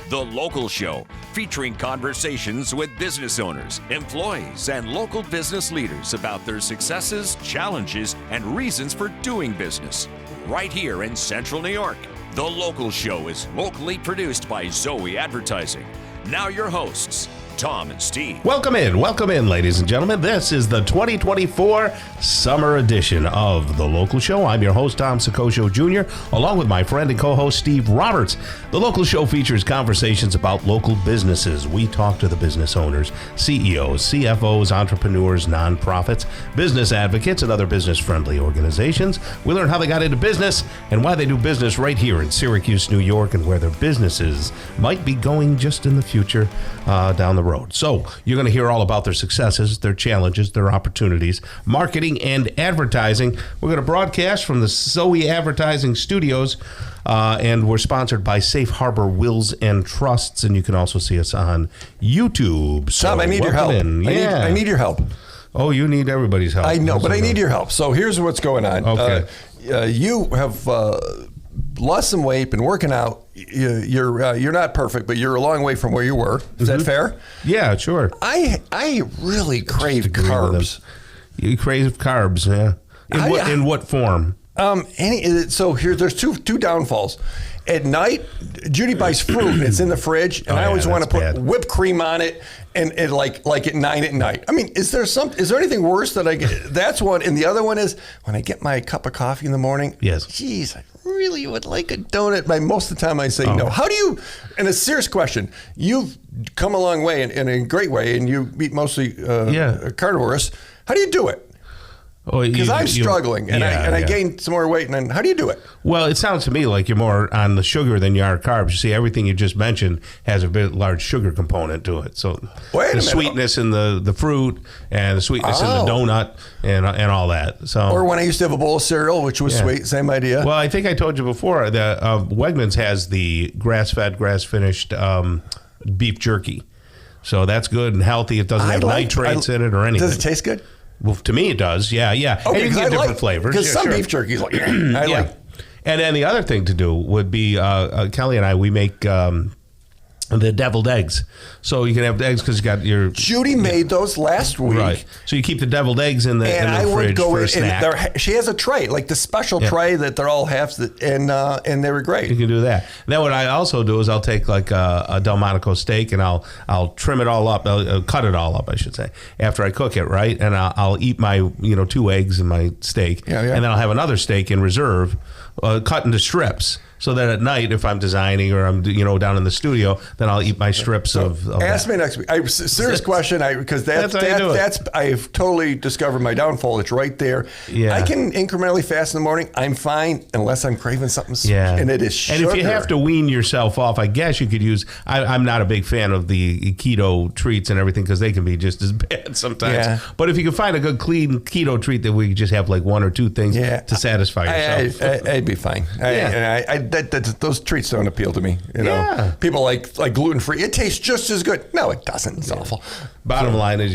The Local Show, featuring conversations with business owners, employees, and local business leaders about their successes, challenges, and reasons for doing business. Right here in Central New York. The Local Show is locally produced by Zoey Advertising. Now your hosts, Tom and Steve. Welcome in, ladies and gentlemen. This is the 2024 summer edition of The Local Show. I'm your host, Tom Soccocio Jr., along with my friend and co-host, Steve Roberts. The Local Show features conversations about local businesses. We talk to the business owners, CEOs, CFOs, entrepreneurs, nonprofits, business advocates, and other business-friendly organizations. We learn how they got into business and why they do business right here in Syracuse, New York, and where their businesses might be going just in the future down the road. So you're going to hear all about their successes, their challenges, their opportunities, marketing and advertising. We're going to broadcast from the Zoey Advertising Studios, and we're sponsored by Safe Harbor Wills and Trusts, and you can also see us on YouTube. So Tom, I need your help. I need your help. Oh, you need everybody's help. I know, but I need your help. So here's what's going on. Okay. You have lost some weight, been working out. You're not perfect, but you're a long way from where you were. Is that fair? Yeah, sure. I really crave carbs. You crave carbs, yeah. In what form? So there's two downfalls. At night, Judy buys fruit. It's in the fridge, and I always want to put whipped cream on it, and like at 9 at night. I mean, is there anything worse that I get? That's one, and the other one is when I get my cup of coffee in the morning. Yes. Geez, I really would like a donut. But most of the time, I say no. How do you? And a serious question. You've come a long way, in a great way, and you eat mostly carnivorous. How do you do it? Because I'm struggling, and I gained some more weight. And then, how do you do it? Well, it sounds to me like you're more on the sugar than you are carbs. You see, everything you just mentioned has a bit large sugar component to it. So the sweetness in the fruit and the sweetness in the donut and all that. So, or when I used to have a bowl of cereal, which was sweet, same idea. Well, I think I told you before that Wegmans has the grass-fed, grass-finished beef jerky. So that's good and healthy. It doesn't have nitrates in it or anything. Does it taste good? Well, to me it does, yeah. Okay, and you can get different flavors. Because some beef jerky's like, I like. And then the other thing to do would be, Kelly and I, we make the deviled eggs. So you can have the eggs because you got your... Judy made those last week. Right. So you keep the deviled eggs in the fridge for a snack. She has a tray, like the special tray that they're all halves, and they were great. You can do that. Then what I also do is I'll take like a Delmonico steak and I'll trim it all up. I'll cut it all up, I should say, after I cook it, right? And I'll eat my 2 eggs and my steak. Yeah. And then I'll have another steak in reserve, cut into strips. So that at night, if I'm designing or I'm down in the studio, then I'll eat my strips of ask that. me next week. Serious question, because that's I've totally discovered my downfall. It's right there. Yeah. I can incrementally fast in the morning. I'm fine unless I'm craving something. Yeah. And it is sugar. And if you have to wean yourself off, I guess you could use. I'm not a big fan of the keto treats and everything because they can be just as bad sometimes. Yeah. But if you can find a good clean keto treat that we just have like 1 or 2 things to satisfy yourself, I'd be fine. Those treats don't appeal to me. People like gluten-free. It tastes just as good. No, it doesn't. It's awful. Bottom line is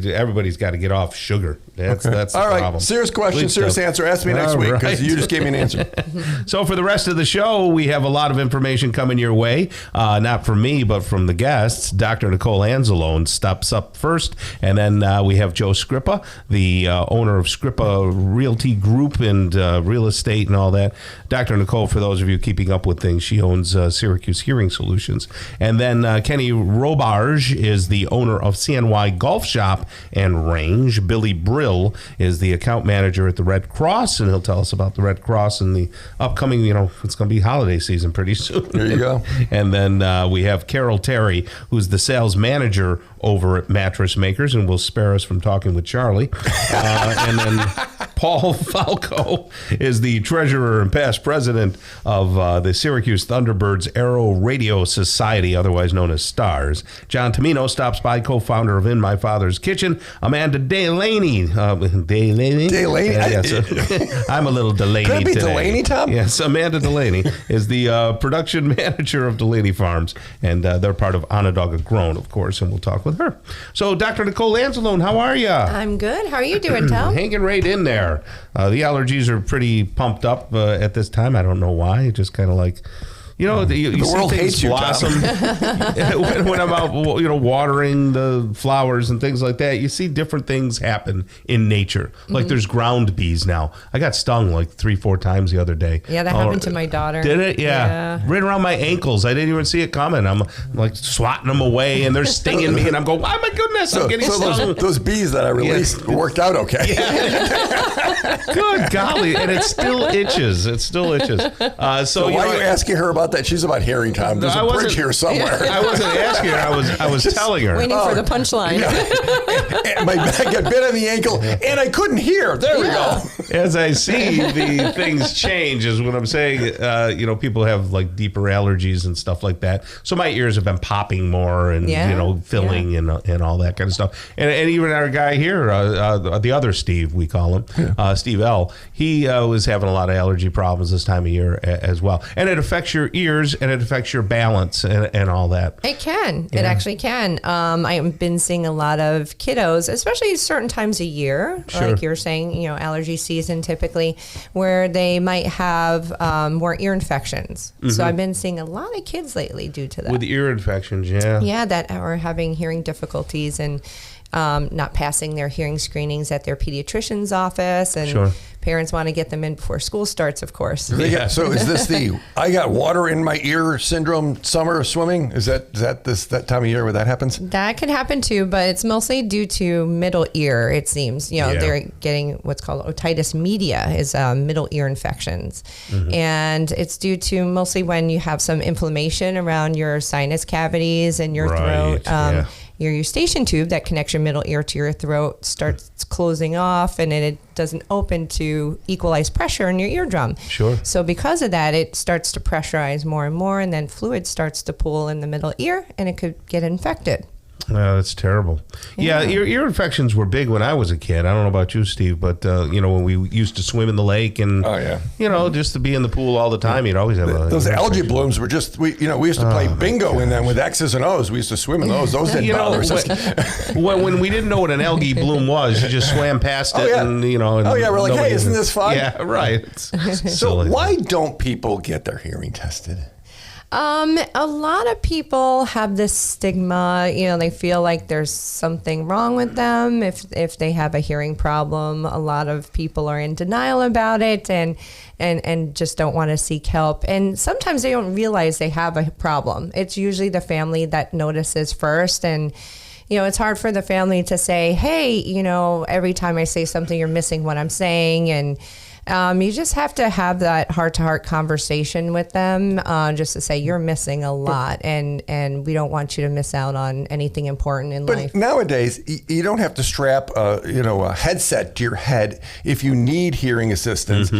everybody's got to get off sugar. That's the problem. Serious question, serious answer. Ask me next week because you just gave me an answer. So for the rest of the show, we have a lot of information coming your way. Not from me, but from the guests. Dr. Nicole Anzalone stops up first, and then we have Joe Scrippa, the owner of Scrippa Realty Group and real estate and all that. Dr. Nicole, for those of you keeping up with things, she owns Syracuse Hearing Solutions. And then Kenny Robarge is the owner of CNY Golf Shop and Range. Billy Brill is the account manager at the Red Cross, and he'll tell us about the Red Cross and the upcoming, it's going to be holiday season pretty soon. There you go. And then we have Carol Terry, who's the sales manager over at Mattress Makers, and will spare us from talking with Charlie. And then Paul Falco is the treasurer and past president of the Syracuse Thunderbirds Aero Radio Society, otherwise known as STARS. John Tomino stops by, co-founder of In My Father's Kitchen. Amanda Delaney. Delaney? Yes, I'm a little Delaney today. Could it be today. Delaney, Tom? Yes, Amanda Delaney is the production manager of Delaney Farms, and they're part of Onondaga Grown, of course, and we'll talk with her. So, Dr. Nicole Anzalone, how are you? I'm good. How are you doing, Tom? Hanging right in there. The allergies are pretty pumped up at this time. I don't know why. Just kind of like You know, you the see world things hates you, blossom. when I'm out, watering the flowers and things like that, you see different things happen in nature. Like there's ground bees now. I got stung like 3-4 times the other day. Yeah, that happened to my daughter. Did it? Yeah. Right around my ankles. I didn't even see it coming. I'm like swatting them away, and they're stinging me, and I'm going, oh my goodness, I'm getting stung. Those bees that I released worked out okay. Yeah. Good golly, and it still itches. So why are you asking her about that? She's about hearing time. There's a bridge here somewhere. I wasn't asking her. I was telling her. Waiting for the punchline. Yeah. I got bit on the ankle, and I couldn't hear. There we go. As I see the things change is what I'm saying. People have like deeper allergies and stuff like that. So my ears have been popping more and filling and all that kind of stuff. And even our guy here, the other Steve, we call him, Steve L. He was having a lot of allergy problems this time of year as well. And it affects your ears and it affects your balance and all that. It can. Yeah. It actually can. I've been seeing a lot of kiddos, especially certain times a year, like you're saying, allergy season typically, where they might have more ear infections. So I've been seeing a lot of kids lately due to that. With ear infections, yeah. Yeah, that are having hearing difficulties and not passing their hearing screenings at their pediatrician's office, and parents want to get them in before school starts, of course. Yeah. So is this I got water in my ear syndrome summer swimming? Is that time of year where that happens? That could happen too, but it's mostly due to middle ear, it seems. They're getting what's called otitis media, is middle ear infections. And it's due to mostly when you have some inflammation around your sinus cavities and your throat. Your eustachian tube that connects your middle ear to your throat starts closing off, and it doesn't open to equalize pressure in your eardrum. So because of that, it starts to pressurize more and more, and then fluid starts to pool in the middle ear, and it could get infected. That's terrible. Yeah, ear infections were big when I was a kid. I don't know about you, Steve, but when we used to swim in the lake and just to be in the pool all the time, you'd always have those algae blooms were just we used to play bingo in them with X's and O's. We used to swim in those. Those didn't bother us. When we didn't know what an algae bloom was, you just swam past it and we're like, hey, isn't this fun? Yeah, right. So why don't people get their hearing tested? A lot of people have this stigma, they feel like there's something wrong with them if they have a hearing problem. A lot of people are in denial about it and just don't want to seek help. And sometimes they don't realize they have a problem. It's usually the family that notices first, and it's hard for the family to say, hey, every time I say something, you're missing what I'm saying. And you just have to have that heart-to-heart conversation with them, just to say you're missing a lot, and we don't want you to miss out on anything important in life. But nowadays, you don't have to strap a headset to your head if you need hearing assistance.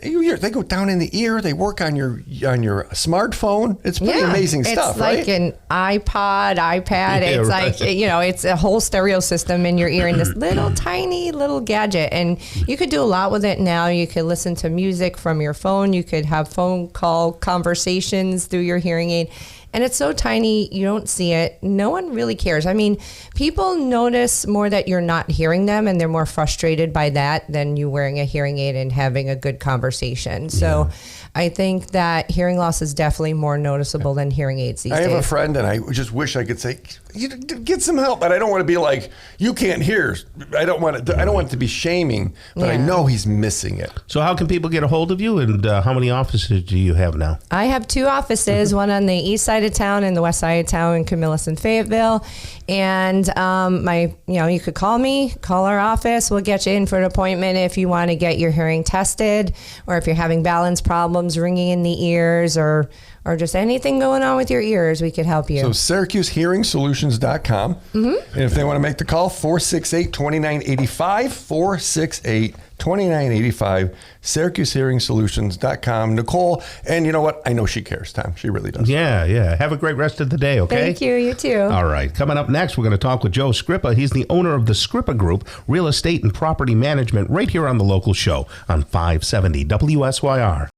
They go down in the ear. They work on your smartphone. It's pretty amazing stuff, right? It's like an iPod, iPad. It's like, it's a whole stereo system in your ear in this little tiny little gadget. And you could do a lot with it now. You could listen to music from your phone. You could have phone call conversations through your hearing aid. And it's so tiny, you don't see it. No one really cares. I mean, people notice more that you're not hearing them, and they're more frustrated by that than you wearing a hearing aid and having a good conversation. So I think that hearing loss is definitely more noticeable than hearing aids these days. I have a friend, and I just wish I could say, get some help. But I don't want to be like, you can't hear. I don't want it to be shaming, but I know he's missing it. So how can people get a hold of you, and how many offices do you have now? I have 2 offices, one on the east side of town and the west side of town in Camillus and Fayetteville. And you could call our office. We'll get you in for an appointment if you want to get your hearing tested, or if you're having balance problems, ringing in the ears, or just anything going on with your ears, we could help you. So SyracuseHearingSolutions.com. And if they want to make the call, 468-2985, 468-2985, SyracuseHearingSolutions.com. Nicole, and you know what? I know she cares, Tom. She really does. Yeah. Have a great rest of the day, okay? Thank you. You too. All right. Coming up next, we're going to talk with Joe Scrippa. He's the owner of the Scrippa Group, Real Estate and Property Management, right here on the local show on 570 WSYR.